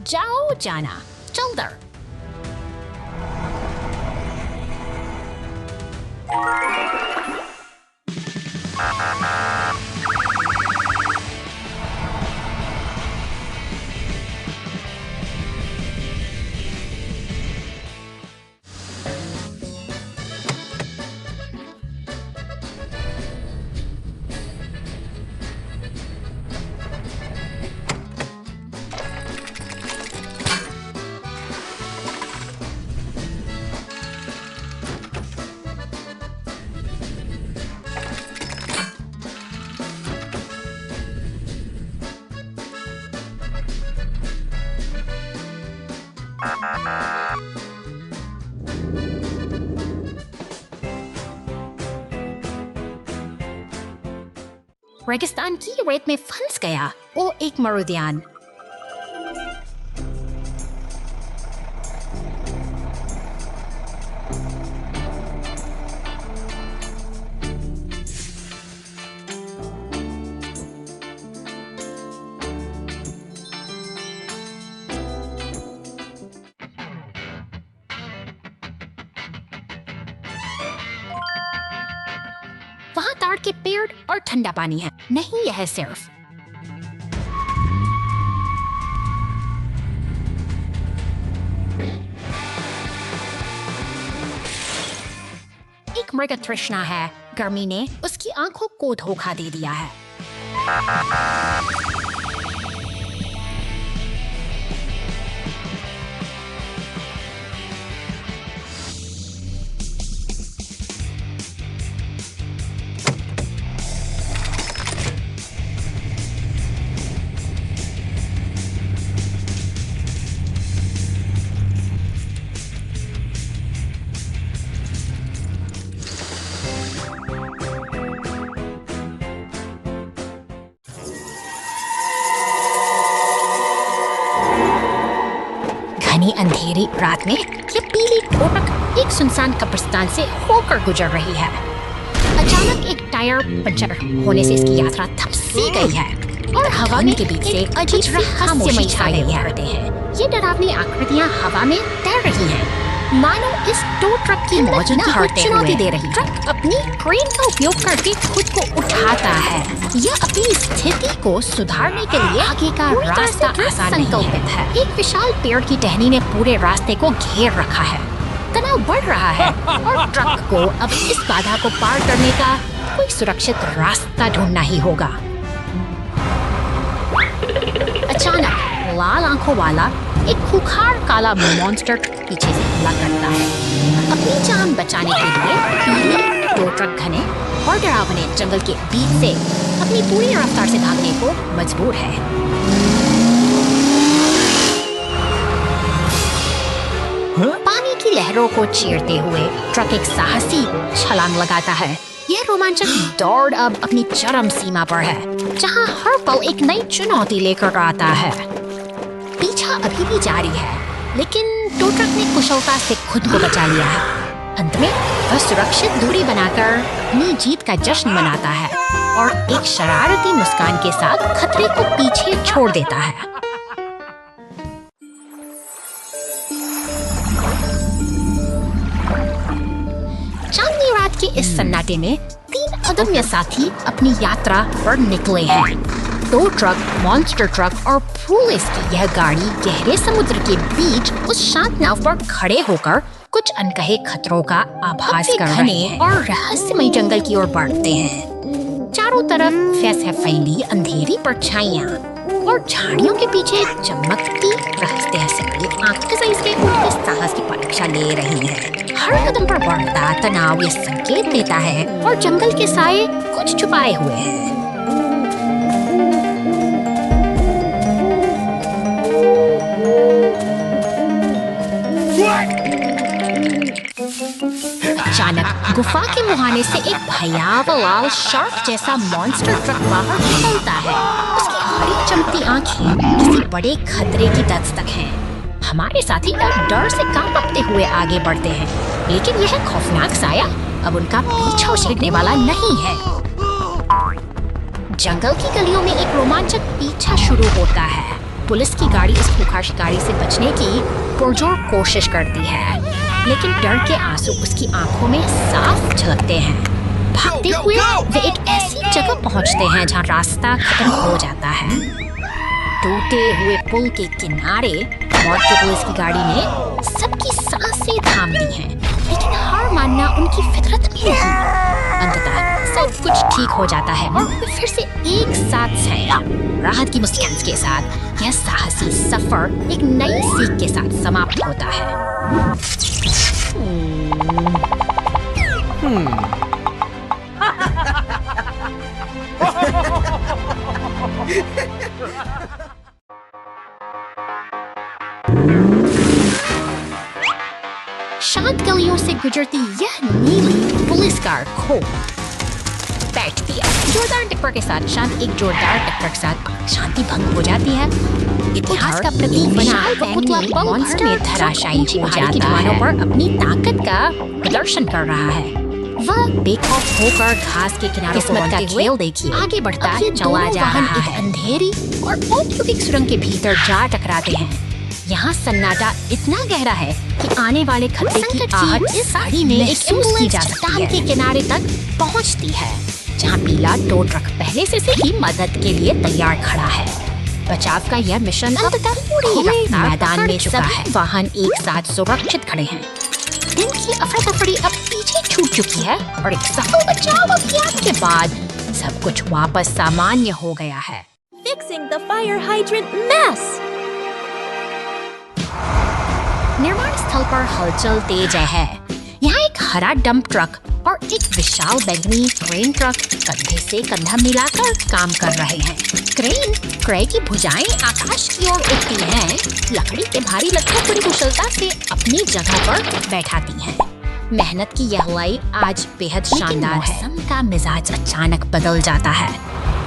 जाओ जाना चलदर। रेगिस्तान की रेत में फंस गया वो एक मरुदियान। वहाँ ताड़ के पेड़ और ठंडा पानी है। नहीं, यह सिर्फ एक मृग तृष्णा है। गर्मी ने उसकी आंखों को धोखा दे दिया है। घनी अंधेरी रात में ये पीली टो ट्रक एक सुनसान कब्रिस्तान से होकर गुजर रही है। अचानक एक टायर पंचर होने से इसकी यात्रा थम सी गई है और हवा के बीच से अजीब रहस्यमय छाए रहते हैं। ये डरावनी आकृतियां हवा में तैर रही हैं, मानो इस टो ट्रक की मौजूदगी को चुनौती दे रही है। ट्रक अपनी क्रेन का उपयोग करके खुद को उठाता है। यह अपनी स्थिति को सुधारने के लिए आगे का रास्ता आसान संकल्पित है। एक विशाल पेड़ की टहनी ने पूरे रास्ते को घेर रखा है। तनाव बढ़ रहा है और ट्रक को अब इस बाधा को पार करने का कोई सुरक्षित रास्ता ढूंढना ही होगा। अचानक लाल आंखों वाला एक खूंखार काला मॉन्स्टर पीछे से हमला करता है। अपनी जान बचाने के लिए पीली टो ट्रक घने और डरावने जंगल के बीच से अपनी पूरी रफ्तार से भागने को मजबूर है। पानी की लहरों को चीरते हुए ट्रक एक साहसी छलांग लगाता है। यह रोमांचक दौड़ अब अपनी चरम सीमा पर है, जहां हर पल एक नई चुनौती लेकर आता है। पीछा अभी भी जारी है, लेकिन टो ट्रक ने कुशलता से खुद को बचा लिया है। अंत में वह सुरक्षित दूरी बनाकर अपनी जीत का जश्न मनाता है और एक शरारती मुस्कान के साथ खतरे को पीछे छोड़ देता है। चांदनी रात के इस सन्नाटे में 3 अदम्य साथी अपनी यात्रा पर निकले हैं। टो ट्रक, मॉन्स्टर ट्रक और पुलिस की यह गाड़ी गहरे समुद्र के बीच उस शांत नाव पर खड़े होकर कुछ अनकहे खतरों का आभास कर रहे हैं और रहस्यमय जंगल की ओर बढ़ते हैं। चारों तरफ फैली अंधेरी परछाइयां और झाड़ियों के पीछे चमकती रहस्यमयी आंखें से उनके साहस की परीक्षा ले रही हैं। हर कदम पर बढ़ता तनाव ये संकेत देता है और जंगल के साए कुछ छुपाए हुए हैं। अचानक गुफा के मुहाने से एक भयावह लाल शार्क जैसा मॉन्स्टर ट्रक बाहर निकलता है। उसकी हरी चमकती आंखें किसी बड़े खतरे की दस्तक हैं। हमारे साथी डर से कांपते हुए आगे बढ़ते हैं, लेकिन यह खौफनाक साया अब उनका पीछा छोड़ने वाला नहीं है। जंगल की गलियों में एक रोमांचक पीछा शुरू होता है। पुलिस की गाड़ी इस खूंखार शिकारी से बचने की पुरजोर कोशिश करती है, लेकिन डर के आंसू उसकी आंखों में साफ झलकते हैं। भागते हुए वे एक ऐसी जगह पहुंचते हैं जहां रास्ता खत्म हो जाता है। टूटे हुए पुल के किनारे मौत की पुलिस की गाड़ी ने सबकी सांसें थाम दी हैं, लेकिन हार मानना उनकी फितरत में नहीं। अंततः सब कुछ ठीक हो जाता है और वे फिर से एक साथ हैं। राहत की मुस्कान के साथ यह साहसी सफर एक नई सीख के साथ समाप्त होता है। शांत गलियों से गुजरती यह नीली पुलिस कार खो बैठती है। जोरदार टक्कर के साथ शांत एक जोरदार टक्कर के साथ शांति भंग हो जाती है। इतिहास का प्रतीक बना पुतला मॉन्स्टर में धराशायी हो जाता है पर अपनी ताकत का प्रदर्शन कर रहा है। वह बेखौफ होकर घास के किनारे किस्मत का खेल देखिए आगे बढ़ता चला जा रहा है। अंधेरी और औद्योगिक सुरंग के भीतर जा टकराते हैं। यहाँ सन्नाटा इतना गहरा है कि आने वाले खतरे की आहट इस साड़ी में एक की जा सकती है। के किनारे तक पहुँचती है, जहाँ पीला टो ट्रक पहले से ही मदद के लिए तैयार खड़ा है। बचाव का यह मिशन अंततः पूरे मैदान में चुका है। वाहन एक साथ सुरक्षित खड़े हैं। दिन की अफरा तफरी अब पीछे छूट चुकी है और एक सफल बचाव अभियान के बाद सब कुछ वापस सामान्य हो गया है। Fixing the fire hydrant mess. निर्माण स्थल पर हलचल तेज है। यहाँ एक हरा डंप ट्रक और एक विशाल बैंगनी क्रेन ट्रक कंधे से कंधा मिलाकर काम कर रहे हैं। क्रेन की भुजाएं आकाश की ओर उठती हैं, लकड़ी के भारी लट्ठों बड़ी कुशलता से अपनी जगह पर बैठाती हैं। मेहनत की यह लय आज बेहद शानदार है। मौसम का मिजाज अचानक बदल जाता है।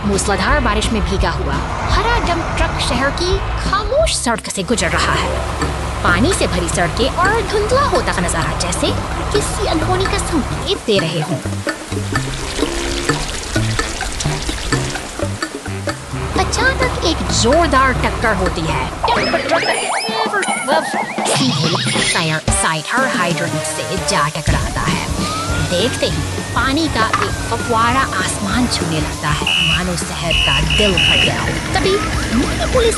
मूसलाधार बारिश में भीगा हुआ हरा डंप ट्रक शहर की खामोश सड़क से गुजर रहा है। पानी से भरी सड़कें और धुंधला होता नजारा जैसे किसी अनहोनी का संकेत दे रहे हों। अचानक एक जोरदार टक्कर होती है। सीधे साइडर हाइड्रेंट से जा टकराता है। देखते ही पानी का एक फव्वारा आसमान छूने लगता है, मानो शहर का दिल फट गया। तभी पुलिस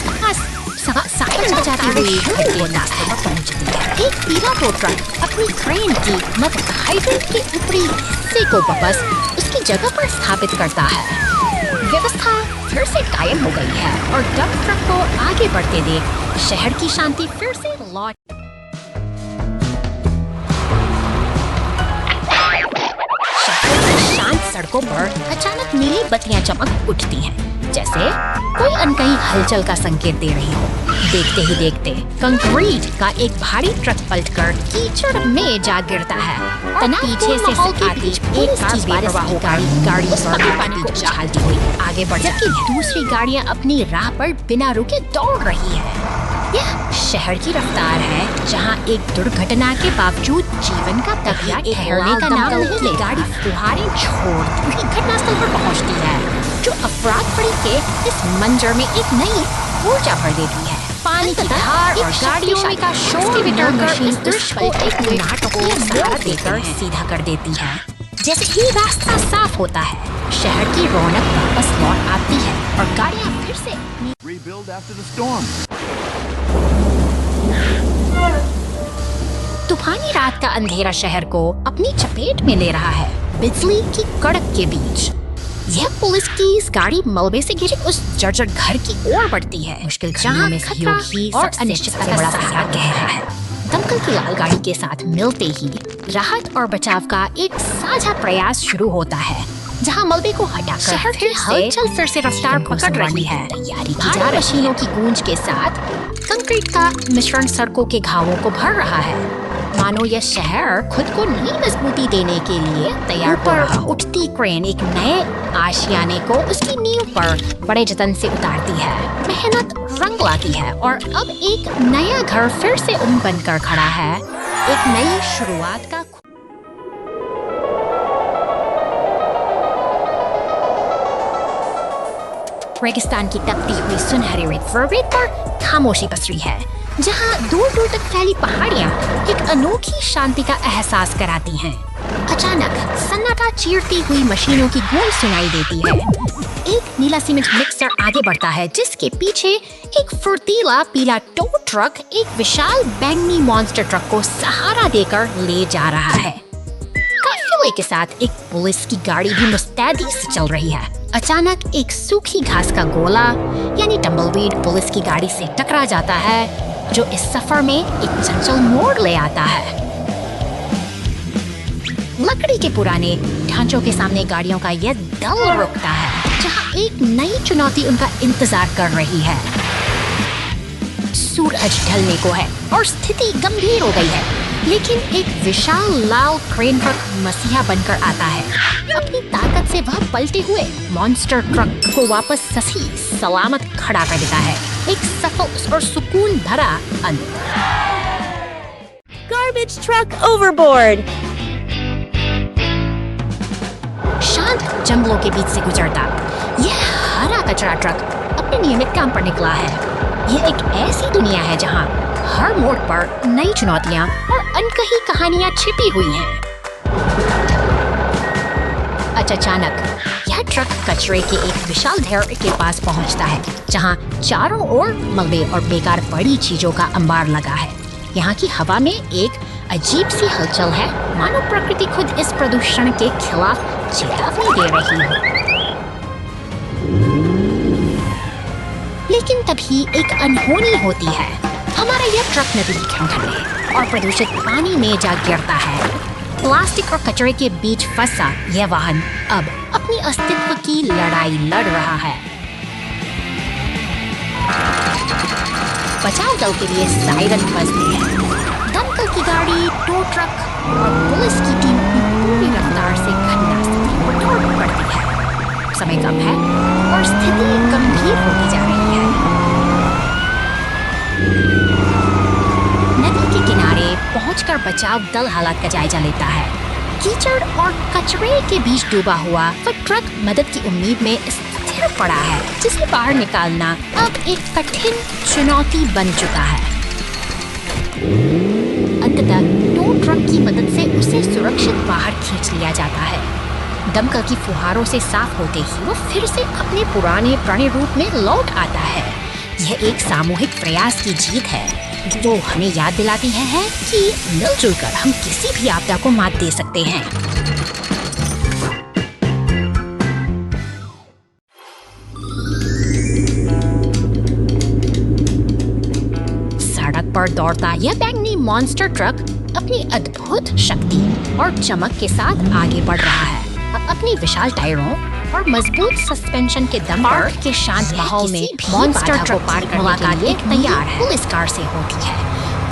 साइकिल बजाती हुई घटनास्थल पर पहुंचती है। एक पीला टो ट्रक अपनी क्रेन की मदद हाइड्रेंट के ऊपरी हिस्से को वापस उसकी जगह पर स्थापित करता है। व्यवस्था फिर से कायम हो गई है और डंप ट्रक को आगे बढ़ते देख शहर की शांति फिर से लौट। शांत सड़कों पर अचानक नीली बत्तियां चमक उठती हैं, जैसे कोई अनकही हलचल का संकेत दे रही हो। देखते ही देखते कंक्रीट का एक भारी ट्रक पलटकर कीचड़ में जा गिरता है। पीछे से आती एक गाड़ी पानी को उछालती हुई आगे बढ़ जाती है। दूसरी गाड़ियां अपनी राह पर बिना रुके दौड़ रही है। यह शहर की रफ्तार है, जहां एक दुर्घटना के बावजूद जीवन का तकिया ठहरने का नाम नहीं ले। गाड़ी फुहारें छोड़ती हुई घटनास्थल पर पहुंचती है, जो अफराद फड़ी के इस मंजर में एक नई ऊर्जा भर देती है। पानी की धार और गाड़ियों में का शोर मशीन इस दृश्य को एक नाटकीय सहारा देकर सीधा कर देती है। जैसे ही रास्ता साफ होता है, शहर की रौनक वापस लौट आती है और गाड़ियां फिर से Rebuild after the storm. तूफानी रात का अंधेरा शहर को अपनी चपेट में ले रहा है। बिजली की कड़क के बीच यह पुलिस की इस गाड़ी मलबे से घिरे उस जर्जर घर की ओर बढ़ती है। मुश्किल जहां में खतरा और अनिश्चितता का बड़ा सहारा गहरा है। दमकल की लाल गाड़ी के साथ मिलते ही राहत और बचाव का एक साझा प्रयास शुरू होता है, जहां मलबे को हटाकर शहर की हलचल फिर से रफ्तार पकड़ रही है। तैयारी की जा मशीनों की गूंज के साथ कंक्रीट का मिश्रण सड़कों के घावों को भर रहा है, मानो यह शहर खुद को नई मजबूती देने के लिए तैयार हो रहा। उठती क्रेन एक नए आशियाने को उसकी नींव पर बड़े जतन से उतारती है। मेहनत रंग लाती है और अब एक नया घर फिर से बनकर खड़ा है, एक नई शुरुआत का। रेगिस्तान की तपती हुई सुनहरी रेत पर खामोशी पसरी है, जहां दूर दूर तक फैली पहाड़ियां एक अनोखी शांति का एहसास कराती हैं। अचानक सन्नाटा चीरती हुई मशीनों की गूंज सुनाई देती है। एक नीला सीमेंट मिक्सर आगे बढ़ता है, जिसके पीछे एक फुर्तीला पीला टो ट्रक एक विशाल बैंगनी मॉन्स्टर ट्रक को सहारा देकर ले जा रहा है। काफिले के साथ एक पुलिस की गाड़ी भी मुस्तैदी से चल रही है। अचानक एक सूखी घास का गोला यानी टम्बलवीड पुलिस की गाड़ी से टकरा जाता है, जो इस सफर में एक चंचल मोड़ ले आता है। लकड़ी के पुराने ढांचों के सामने गाड़ियों का यह दल रुकता है, जहां एक नई चुनौती उनका इंतजार कर रही है। सूरज ढलने को है और स्थिति गंभीर हो गई है, लेकिन एक विशाल लाल क्रेन ट्रक मसीहा बनकर आता है। अपनी ताकत से वह पलटे हुए मॉन्स्टर ट्रक को वापस सही सलामत खड़ा कर देता है। एक सफल और सुकून भरा अंत। Garbage truck overboard. शांत जंगलों के बीच से गुजरता यह हरा कचरा ट्रक अपने नियमित काम पर निकला है। यह एक ऐसी दुनिया है जहां हर मोड़ पर नई चुनौतियां और अनकही कहानियां छिपी हुई हैं। अचानक यह ट्रक कचरे के एक विशाल ढेर के पास पहुंचता है, जहां चारों ओर मलबे और बेकार पड़ी चीजों का अंबार लगा है। यहाँ की हवा में एक अजीब सी हलचल है, मानो प्रकृति खुद इस प्रदूषण के खिलाफ चेतावनी दे रही हो। लेकिन तभी एक अनहोनी होती है। हमारा यह ट्रक नदी के किनारे और प्रदूषित पानी में जा गिरता है। प्लास्टिक और कचरे के बीच फंसा यह वाहन अब अपनी अस्तित्व की लड़ाई लड़ रहा है। बचाव दल के लिए सायरन बजते हैं। दमकल की गाड़ी, टो ट्रक और पुलिस की टीम पूरी रफ्तार से घटनास्थल पर दौड़ पड़ती है। समय कम है और स्थिति गंभीर होती जा रही है। नदी के किनारे पहुंचकर बचाव दल हालात का जायजा लेता है। कीचड़ और कचरे के बीच डूबा हुआ वह ट्रक मदद की उम्मीद में स्थिर पड़ा है, जिसे बाहर निकालना अब एक कठिन चुनौती बन चुका है। अंततः टो ट्रक की मदद से उसे सुरक्षित बाहर खींच लिया जाता है। दमकल की फुहारों से साफ होते ही वो फिर से अपने पुराने प्राणी रूप में लौट आता है। यह एक सामूहिक प्रयास की जीत है जो हमें याद दिलाती है कि मिलजुल कर हम किसी भी आपदा को मात दे सकते हैं। सड़क पर दौड़ता यह बैंगनी मॉन्स्टर ट्रक अपनी अद्भुत शक्ति और चमक के साथ आगे बढ़ रहा है। अपनी विशाल टायरों और मजबूत सस्पेंशन के दम पर के शांत माहौल में मॉन्स्टर ट्रक पार करने के लिए तैयार है। पुलिस कार से होती है।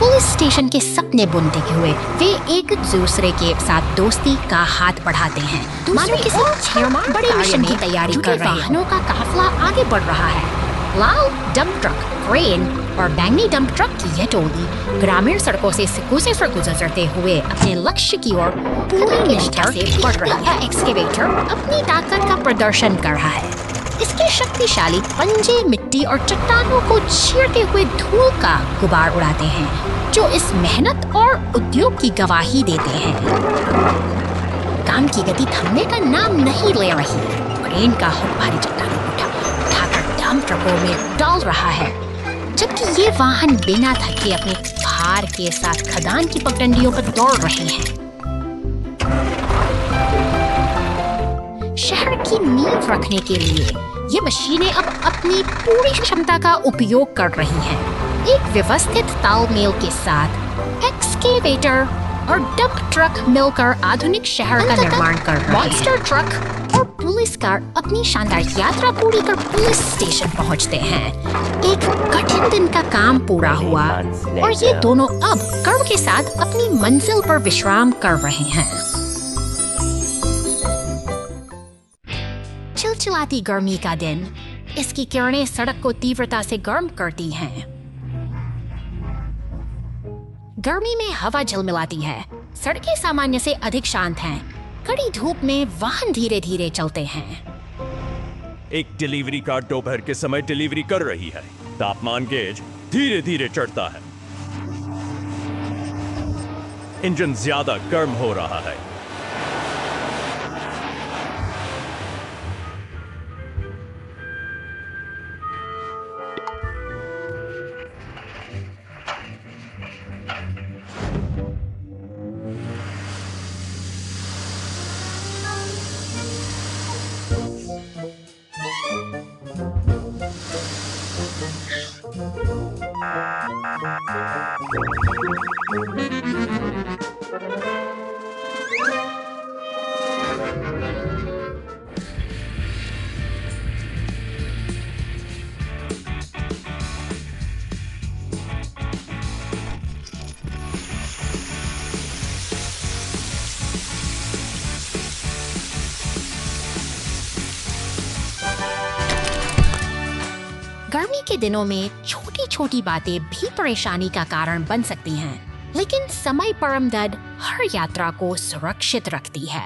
पुलिस स्टेशन के सपने बुनते हुए वे एक दूसरे के साथ दोस्ती का हाथ बढ़ाते हैं। मानो किसी बड़े मिशन की तैयारी कर रहे वाहनों का काफिला आगे बढ़ रहा है। लाल डंप ट्रक, क्रेन और बैंगनी डंप ट्रक की यह टोली ग्रामीण सड़कों से गुजरते हुए अपने लक्ष्य की ओर पूरी निष्ठा से बढ़ रही है। एक्सकेवेटर अपनी ताकत का प्रदर्शन कर रहा है। इसके शक्तिशाली पंजे मिट्टी और चट्टानों को चीरते हुए धूल का गुबार उड़ाते हैं, जो इस मेहनत और उद्योग की गवाही देते हैं। काम की गति थमने का नाम नहीं ले रही। क्रेन का हुक भारी चट्टानों को उठाकर डंप ट्रकों में डाल रहा है, जबकि ये वाहन बिना थके अपने भार के साथ खदान की पगडंडियों पर दौड़ रहे हैं। शहर की नींव रखने के लिए ये मशीनें अब अपनी पूरी क्षमता का उपयोग कर रही हैं। एक व्यवस्थित तालमेल के साथ एक्सकेवेटर और डंप ट्रक मिलकर आधुनिक शहर का निर्माण कर रहे हैं। मॉन्स्टर ट्रक और पुलिस कार अपनी शानदार यात्रा पूरी कर पुलिस स्टेशन पहुंचते हैं। एक कठिन दिन का काम पूरा हुआ और ये दोनों अब गर्व के साथ अपनी मंजिल पर विश्राम कर रहे हैं। चिलचिलाती गर्मी का दिन, इसकी किरणें सड़क को तीव्रता से गर्म करती हैं। गर्मी में हवा झिलमिलाती है। सड़कें सामान्य से अधिक शांत हैं। कड़ी धूप में वाहन धीरे धीरे चलते हैं। एक डिलीवरी कार दोपहर के समय डिलीवरी कर रही है। तापमान गेज धीरे धीरे चढ़ता है। इंजन ज्यादा गर्म हो रहा है। गर्मी के दिनों में छोटी छोटी बातें भी परेशानी का कारण बन सकती हैं, लेकिन समय परमदद हर यात्रा को सुरक्षित रखती है।